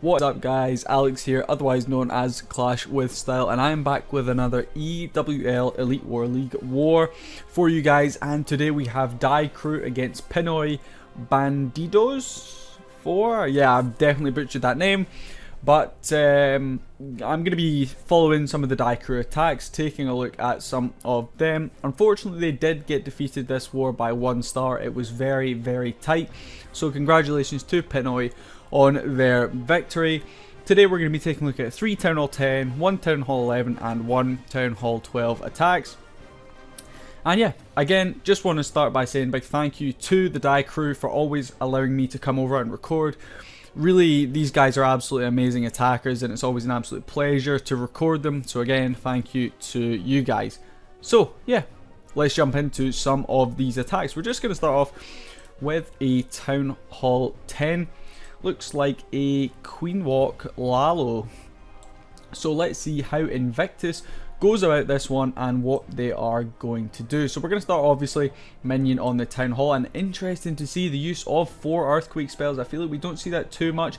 What's up guys, Alex here, otherwise known as Clash with Style, and I am back with another EWL Elite War League War for you guys. And today we have Die Crew against PINOY Bandidos4. Yeah, I've definitely butchered that name, but I'm going to be following some of the Die Crew attacks, taking a look at some of them. Unfortunately, they did get defeated this war by 1 star. It was very, very tight, so congratulations to PINOY on their victory. Today we're going to be taking a look at 3 Town Hall 10, 1 Town Hall 11 and 1 Town Hall 12 attacks. And yeah, again, just want to start by saying a big thank you to the Die Crew for always allowing me to come over and record. Really, these guys are absolutely amazing attackers and it's always an absolute pleasure to record them. So again, thank you to you guys. So yeah, let's jump into some of these attacks. We're just going to start off with a Town Hall 10. Looks like a Queen Walk Lalo. So let's see how Invictus goes about this one and what they are going to do. So we're going to start obviously minion on the Town Hall, and interesting to see the use of 4 earthquake spells. I feel like we don't see that too much.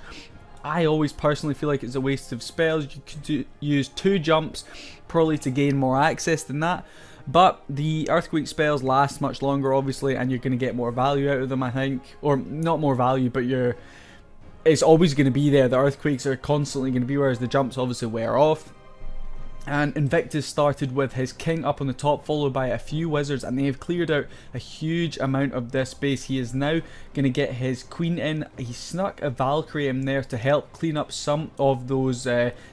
I always personally feel like it's a waste of spells. You could use 2 jumps probably to gain more access than that. But the earthquake spells last much longer obviously, and you're going to get more value out of them, I think. Or not more value, but it's always going to be there. The earthquakes are constantly going to be, whereas the jumps obviously wear off. And Invictus started with his king up on the top, followed by a few wizards, and they have cleared out a huge amount of this base. He is now going to get his queen in. He snuck a Valkyrie in there to help clean up some of those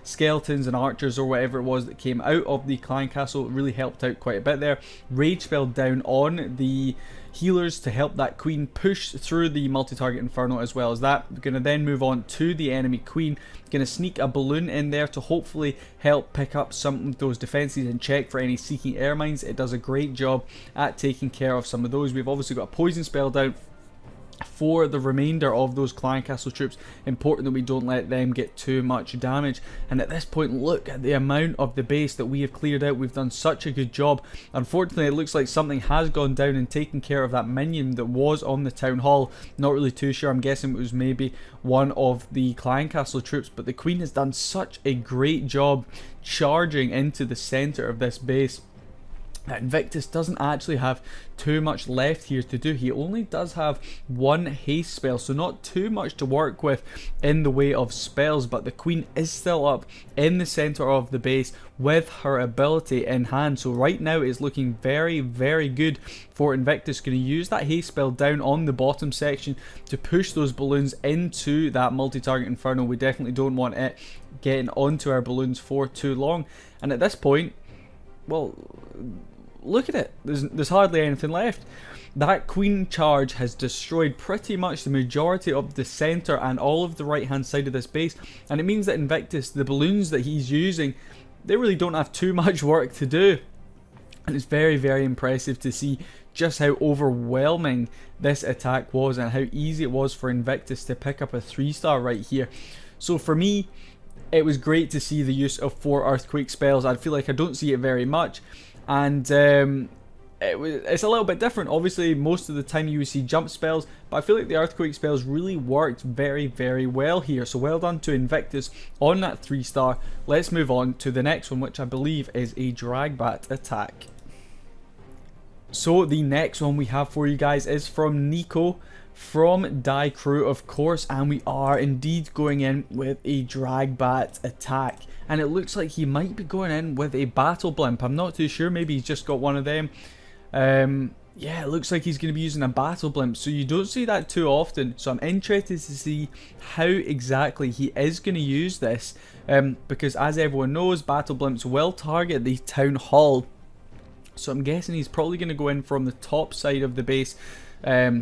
skeletons and archers or whatever it was that came out of the clan castle. It really helped out quite a bit there. Rage spell down on the healers to help that queen push through the multi-target inferno as well as that. We're going to then move on to the enemy queen. Going to sneak a balloon in there to hopefully help pick up some of those defenses and check for any seeking air mines. It does a great job at taking care of some of those. We've obviously got a poison spell down for the remainder of those clan castle troops. Important that we don't let them get too much damage. And at this point, look at the amount of the base that we have cleared out. We've done such a good job. Unfortunately, it looks like something has gone down and taken care of that minion that was on the town hall. Not really too sure. I'm guessing it was maybe one of the clan castle troops, but the queen has done such a great job charging into the center of this base. Invictus doesn't actually have too much left here to do. He only does have 1 haste spell, so not too much to work with in the way of spells, but the queen is still up in the center of the base with her ability in hand. So right now it's looking very, very good for Invictus. Going to use that haste spell down on the bottom section to push those balloons into that multi-target inferno. We definitely don't want it getting onto our balloons for too long. And at this point, well, look at it. There's hardly anything left. That queen charge has destroyed pretty much the majority of the center and all of the right hand side of this base, and it means that Invictus, the balloons that he's using, they really don't have too much work to do. And it's very, very impressive to see just how overwhelming this attack was and how easy it was for Invictus to pick up a 3-star right here. So for me, it was great to see the use of 4 earthquake spells. I feel like I don't see it very much, and it's a little bit different. Obviously, most of the time you would see jump spells, but I feel like the earthquake spells really worked very, very well here. So well done to Invictus on that 3-star. Let's move on to the next one, which I believe is a Dragbat attack. So the next one we have for you guys is from Nico, from Die Crew of course, and we are indeed going in with a Dragbat attack, and it looks like he might be going in with a battle blimp. I'm not too sure, maybe he's just got one of them. Yeah, it looks like he's going to be using a battle blimp, so you don't see that too often, so I'm interested to see how exactly he is going to use this, because as everyone knows, battle blimps will target the town hall. So I'm guessing he's probably going to go in from the top side of the base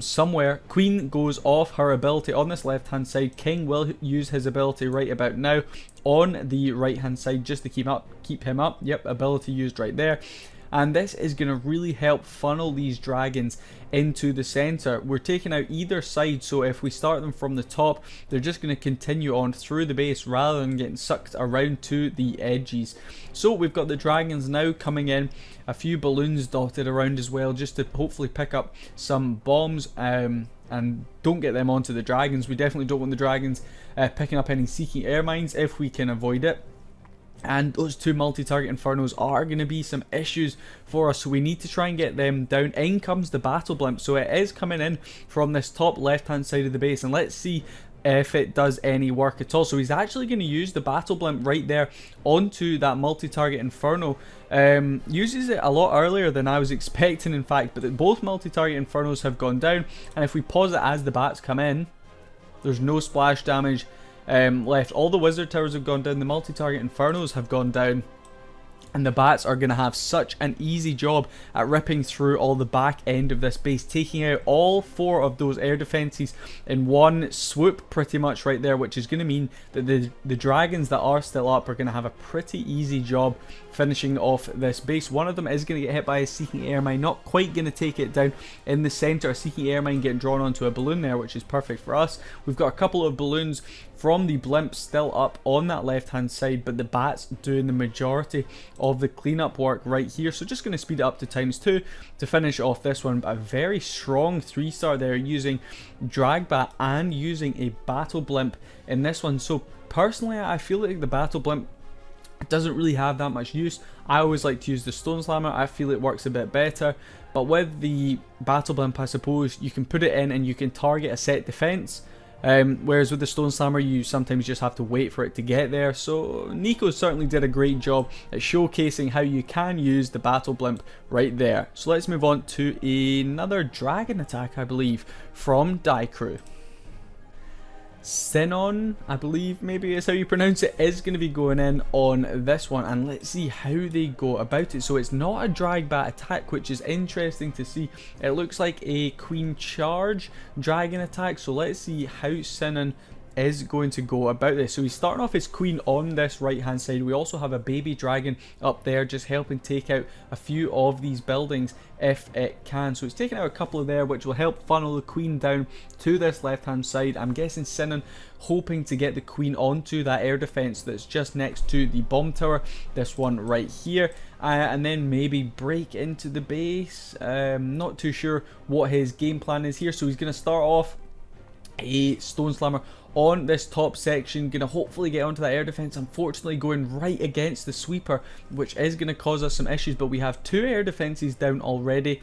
somewhere. Queen goes off her ability on this left hand side. King will use his ability right about now on the right hand side just to keep him up. Yep, ability used right there. And this is going to really help funnel these dragons into the center. We're taking out either side, so if we start them from the top, they're just going to continue on through the base rather than getting sucked around to the edges. So we've got the dragons now coming in, a few balloons dotted around as well, just to hopefully pick up some bombs. and don't get them onto the dragons. We definitely don't want the dragons picking up any Seeking Air Mines if we can avoid it. And those two multi-target Infernos are going to be some issues for us, so we need to try and get them down. In comes the battle blimp, so it is coming in from this top left hand side of the base, and let's see if it does any work at all. So he's actually going to use the battle blimp right there onto that multi-target Inferno. Uses it a lot earlier than I was expecting, in fact, but both multi-target Infernos have gone down, and if we pause it as the bats come in, there's no splash damage left. All the wizard towers have gone down, the multi-target Infernos have gone down, and the bats are going to have such an easy job at ripping through all the back end of this base, taking out all 4 of those air defenses in one swoop pretty much right there, which is going to mean that the dragons that are still up are going to have a pretty easy job finishing off this base. One of them is going to get hit by a Seeking Air Mine, not quite going to take it down in the center. A Seeking Air Mine getting drawn onto a balloon there, which is perfect for us. We've got a couple of balloons from the blimp still up on that left hand side, but the bats doing the majority of the cleanup work right here. So just going to speed it up to ×2 to finish off this one. But a very strong 3-star there, using drag bat and using a battle blimp in this one. So personally, I feel like the battle blimp doesn't really have that much use. I always like to use the Stone Slammer. I feel it works a bit better, but with the battle blimp, I suppose you can put it in and you can target a set defense, whereas with the Stone Slammer you sometimes just have to wait for it to get there. So Nico certainly did a great job at showcasing how you can use the battle blimp right there. So let's move on to another dragon attack, I believe, from Die Crew. Sinon, I believe maybe is how you pronounce it, is going to be going in on this one, and let's see how they go about it. So it's not a drag bat attack, which is interesting to see. It looks like a queen charge dragon attack, so let's see how Sinon is going to go about this. So he's starting off his queen on this right hand side. We also have a baby dragon up there just helping take out a few of these buildings if it can. So it's taking out a couple of there, which will help funnel the queen down to this left hand side. I'm guessing Sinon hoping to get the queen onto that air defense that's just next to the bomb tower, this one right here, and then maybe break into the base. Not too sure what his game plan is here. So he's going to start off a Stone Slammer on this top section, going to hopefully get onto that air defense. Unfortunately going right against the sweeper, which is going to cause us some issues, but we have 2 air defenses down already,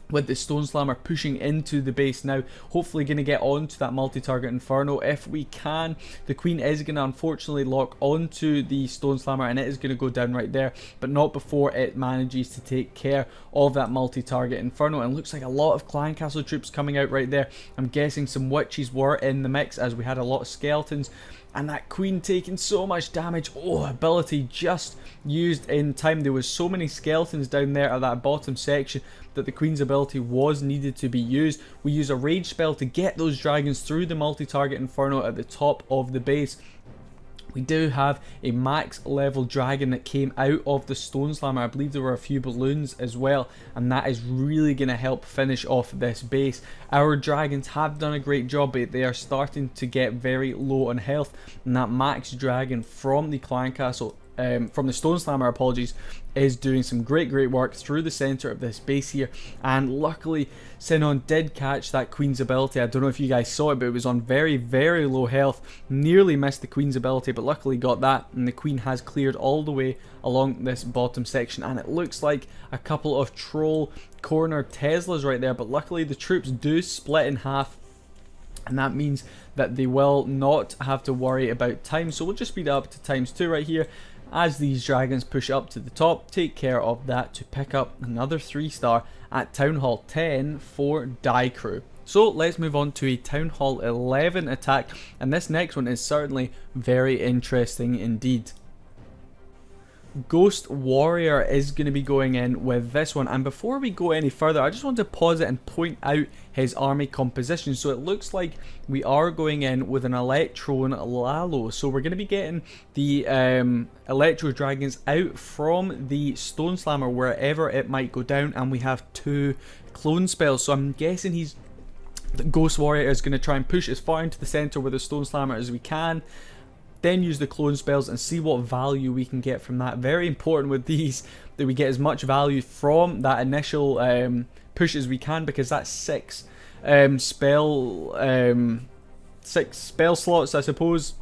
with the Stone Slammer pushing into the base now. Hopefully going to get onto that multi-target Inferno if we can. The queen is going to unfortunately lock onto the Stone Slammer, and it is going to go down right there, but not before it manages to take care of that multi-target Inferno. And it looks like a lot of Clan Castle troops coming out right there. I'm guessing some witches were in the mix, as we had a lot of skeletons. And that queen taking so much damage. Oh, ability just used in time. There was so many skeletons down there at that bottom section that the queen's ability was needed to be used. We use a rage spell to get those dragons through the multi-target Inferno at the top of the base. We do have a max level dragon that came out of the Stone Slammer. I believe there were a few balloons as well, and that is really going to help finish off this base. Our dragons have done a great job, but they are starting to get very low on health, and that max dragon from the Clan Castle, from the Stone Slammer, apologies, is doing some great work through the center of this base here. And luckily Sinon did catch that queen's ability. I don't know if you guys saw it, but it was on very low health, nearly missed the queen's ability, but luckily got that, and the queen has cleared all the way along this bottom section. And it looks like a couple of troll corner Teslas right there, but luckily the troops do split in half, and that means that they will not have to worry about time. So we'll just speed up to ×2 right here as these dragons push up to the top, take care of that to pick up another 3-star at Town Hall 10 for Die Crew. So let's move on to a Town Hall 11 attack, and this next one is certainly very interesting indeed. Ghost Warrior is going to be going in with this one, and before we go any further, I just want to pause it and point out his army composition. So it looks like we are going in with an Electron Lalo, so we're going to be getting the Electro Dragons out from the Stone Slammer wherever it might go down, and we have 2 clone spells. So I'm guessing the Ghost Warrior is going to try and push as far into the center with the Stone Slammer as we can, then use the clone spells and see what value we can get from that. Very important with these that we get as much value from that initial push as we can, because that's 6 six spell slots, I suppose.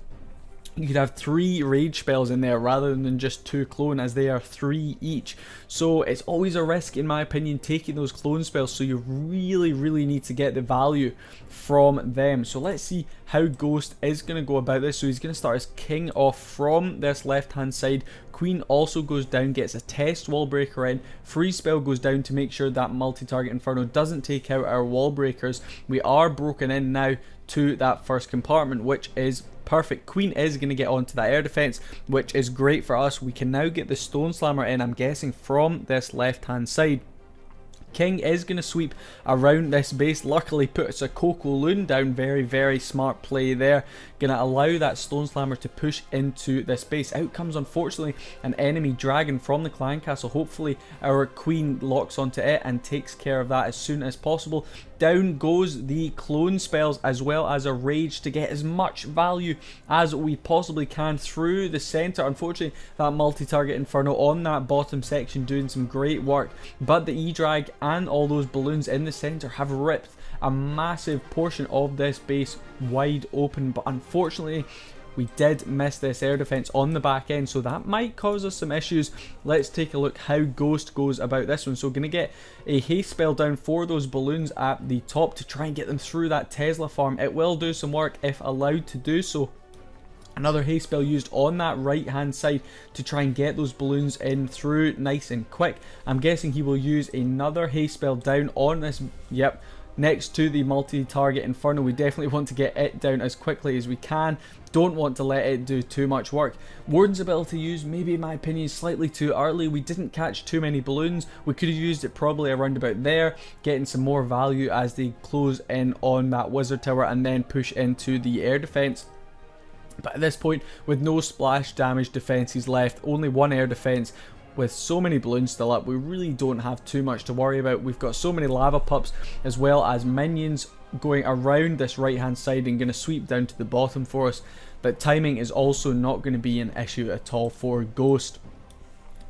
You could have 3 rage spells in there rather than just 2 clone, as they are 3 each. So it's always a risk, in my opinion, taking those clone spells, so you really need to get the value from them. So let's see how Ghost is going to go about this. So he's going to start his king off from this left hand side. Queen also goes down, gets a test wall breaker in. Freeze spell goes down to make sure that multi-target Inferno doesn't take out our wall breakers. We are broken in now to that first compartment, which is perfect. Queen is going to get onto that air defense, which is great for us. We can now get the Stone Slammer in, I'm guessing, from this left hand side. King is going to sweep around this base. Luckily puts a Coco Loon down. Very smart play there. Going to allow that Stone Slammer to push into this base. Out comes, unfortunately, an enemy dragon from the clan castle. Hopefully our queen locks onto it and takes care of that as soon as possible. Down goes the clone spells as well as a rage to get as much value as we possibly can through the center. Unfortunately, that multi-target Inferno on that bottom section doing some great work, but the E-Drag and all those balloons in the center have ripped a massive portion of this base wide open. But unfortunately, we did miss this air defense on the back end, so that might cause us some issues. Let's take a look how Ghost goes about this one. So going to get a haste spell down for those balloons at the top to try and get them through that Tesla farm. It will do some work if allowed to do so. Another haste spell used on that right hand side to try and get those balloons in through nice and quick. I'm guessing he will use another haste spell down on this, yep, next to the multi-target Inferno. We definitely want to get it down as quickly as we can. Don't want to let it do too much work. Warden's ability used, maybe in my opinion, slightly too early. We didn't catch too many balloons. We could have used it probably around about there, getting some more value as they close in on that wizard tower and then push into the air defense. But at this point, with no splash damage defenses left, only one air defense, with so many balloons still up, we really don't have too much to worry about. We've got so many lava pups as well as minions going around this right hand side and going to sweep down to the bottom for us. But timing is also not going to be an issue at all for Ghost.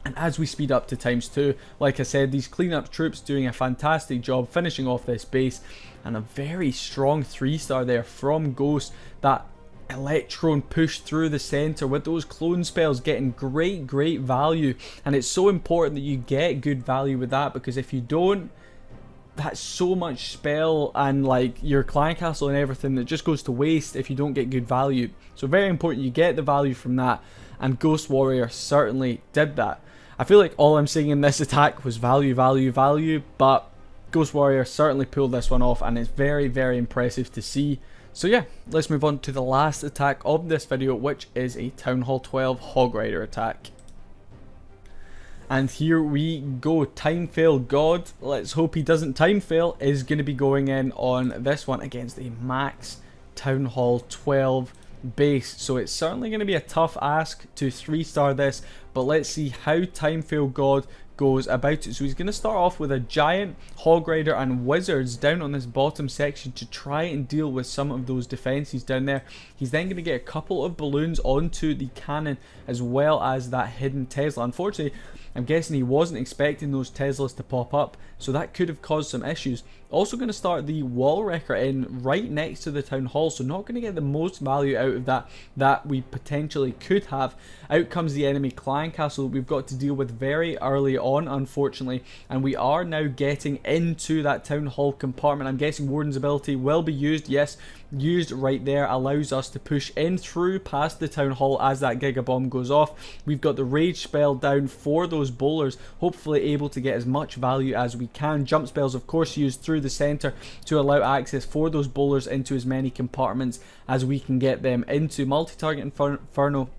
And as we speed up to ×2, like I said, these cleanup troops doing a fantastic job finishing off this base, and a very strong 3-star there from Ghost. That Electron push through the center with those clone spells, getting great value. And it's so important that you get good value with that, because if you don't, that's so much spell and like your clan castle and everything that just goes to waste if you don't get good value. So very important you get the value from that, and Ghost Warrior certainly did that. I feel like all I'm saying in this attack was value, but Ghost Warrior certainly pulled this one off, and it's very impressive to see. So yeah, let's move on to the last attack of this video, which is a Town Hall 12 Hog Rider attack. And here we go. Time Fail God, let's hope he doesn't time fail, is going to be going in on this one against a max Town Hall 12 base. So it's certainly going to be a tough ask to 3-star this, but let's see how Time Fail God goes about it. So he's going to start off with a giant Hog Rider and wizards down on this bottom section to try and deal with some of those defenses down there. He's then going to get a couple of balloons onto the cannon as well as that hidden Tesla. Unfortunately, I'm guessing he wasn't expecting those Teslas to pop up, so that could have caused some issues. Also going to start the wall wrecker in right next to the town hall, so not going to get the most value out of that we potentially could have. Out comes the enemy clan castle we've got to deal with very early on, unfortunately, and we are now getting into that town hall compartment. I'm guessing Warden's ability will be used. Yes, used right there, allows us to push in through past the town hall as that giga bomb goes off. We've got the rage spell down for those bowlers, hopefully able to get as much value as we can. Jump spells of course used through the center to allow access for those bowlers into as many compartments as we can get them into. Multi-target Inferno,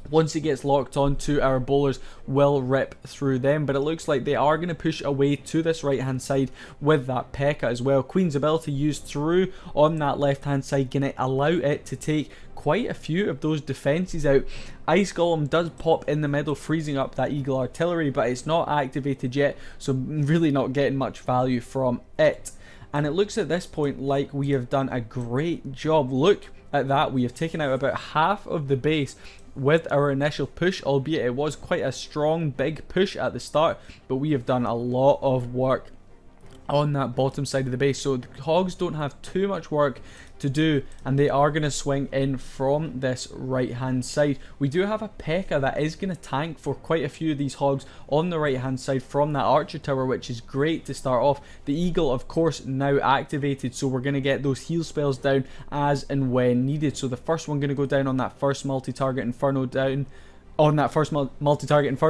once it gets locked on to our bowlers, will rip through them, but it looks like they are going to push away to this right hand side with that P.E.K.K.A as well. Queen's ability used through on that left hand side, going to allow it to take quite a few of those defenses out. Ice Golem does pop in the middle, freezing up that Eagle Artillery, but it's not activated yet, so really not getting much value from it. And it looks at this point like we have done a great job. Look at that, we have taken out about half of the base with our initial push, albeit it was quite a strong big push at the start, but we have done a lot of work on that bottom side of the base, so the hogs don't have too much work to do, and they are going to swing in from this right hand side. We do have a P.E.K.K.A that is going to tank for quite a few of these hogs on the right hand side from that archer tower, which is great to start off. The eagle of course now activated, so we're going to get those heal spells down as and when needed. So the first one going to go down on that first multi-target inferno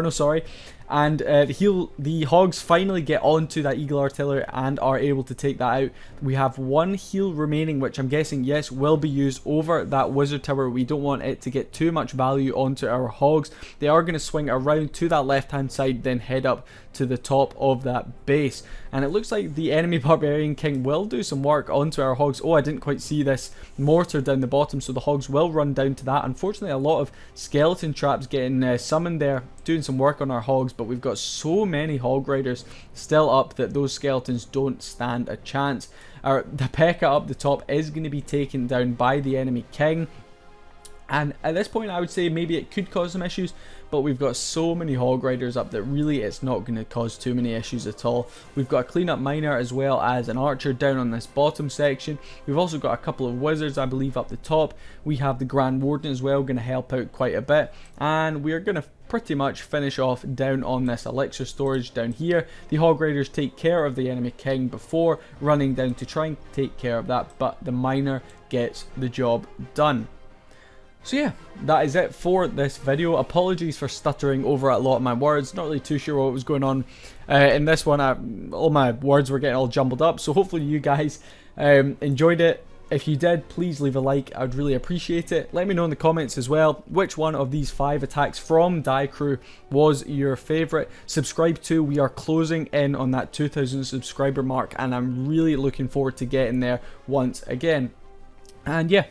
sorry, and the hogs finally get onto that eagle artillery and are able to take that out. We have one heal remaining, which I'm guessing, yes, will be used over that wizard tower. We don't want it to get too much value onto our hogs. They are going to swing around to that left hand side, then head up to the top of that base, and it looks like the enemy barbarian king will do some work onto our hogs. Oh, I didn't quite see this mortar down the bottom, so the hogs will run down to that. Unfortunately, a lot of skeleton traps getting summoned there, doing some work on our hogs, but we've got so many hog riders still up that those skeletons don't stand a chance. The P.E.K.K.A up the top is going to be taken down by the enemy king, and at this point I would say maybe it could cause some issues, but we've got so many hog riders up that really it's not going to cause too many issues at all. We've got a cleanup miner as well as an archer down on this bottom section. We've also got a couple of wizards, I believe, up the top. We have the Grand Warden as well, going to help out quite a bit, and we're going to pretty much finish off down on this elixir storage down here. The hog riders take care of the enemy king before running down to try and take care of that, but the miner gets the job done. So yeah, that is it for this video. Apologies for stuttering over a lot of my words. Not really too sure what was going on in this one. All my words were getting all jumbled up. So hopefully you guys enjoyed it. If you did, please leave a like. I'd really appreciate it. Let me know in the comments as well which one of these 5 attacks from Die Crew was your favourite. Subscribe too. We are closing in on that 2,000 subscriber mark, and I'm really looking forward to getting there once again. And yeah,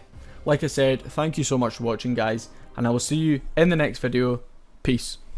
like I said, thank you so much for watching, guys, and I will see you in the next video. Peace.